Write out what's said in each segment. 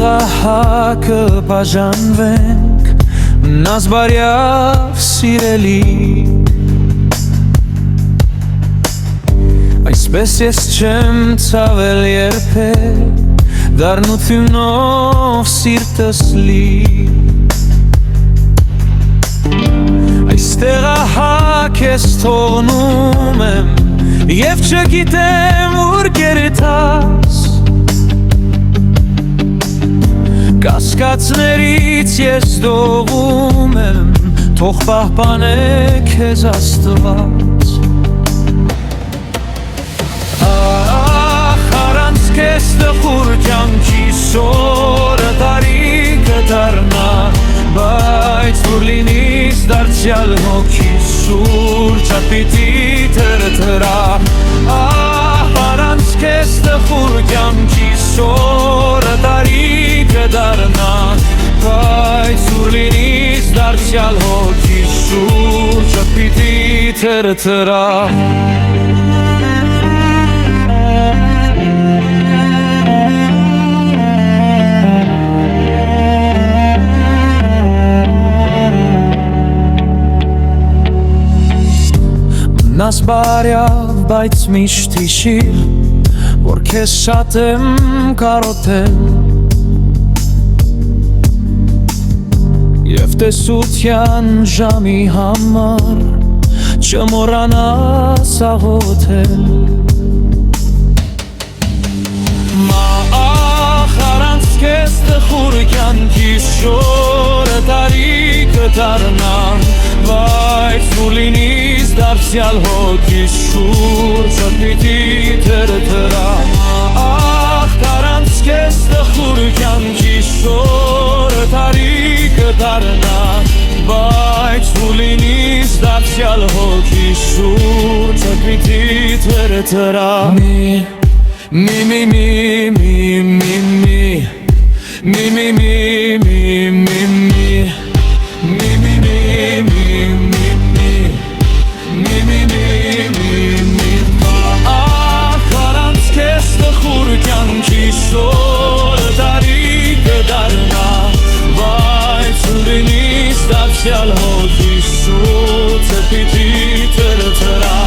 Այստեղահակը բաժանվենք, մնաս բարյավ սիրելի, այսպես ես չեմ ցավել երբեք, դառնությունով սիրտս լի, այստեղահակ ես թողնում եմ, և չգիտեմ ուր կերտաս, կասկածներից ես դողում եմ, թող պահպանե քեզ Աստված։ Ախ, առանց քեզ տխուր կյանքի սորը տարիքը դառնա, բայց որ լինիս դարձյալ հոգի սուրճը պիտի թրթրա։ Ահ, առանց քեզ տխուր կյանքի սորը տարիքը դառնա, բայց որ լինիս դարձյալ հոգի սուրճը պիտի թրթրա։ Մնաս բարյավ, բայց միշտ հիշիր, որ քեզ շատ եմ կարոտել, և տեսության ժամի համար չմոռանաս աղոթել։ Ախ, առանց քեզ տխուր կյանքի շորը տարիքը դառնա, բայց որ լինիս դարձյալ հոգի շուրջը պիտի թրթրա։ Ախ, առանց քեզ տխուր կյանքի շորը տարիքը դառնա, բայց որ լինիս դարձյալ հոգի շուրջը պիտի թրթրա։ Ախ, առանց քեզ տխուր կյանքի շորը տարիքը դառնա, բայց որ լինիս դարձյալ հոգի շուրջը պիտի թրթրա։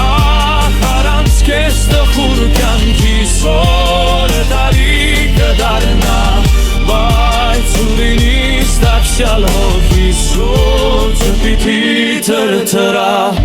Ախ, առանց քեզ տխուր կյանքի շորը տարիքը դառնա, բայց որ լինիս դարձյալ հոգի շուրջը պիտի թրթրա։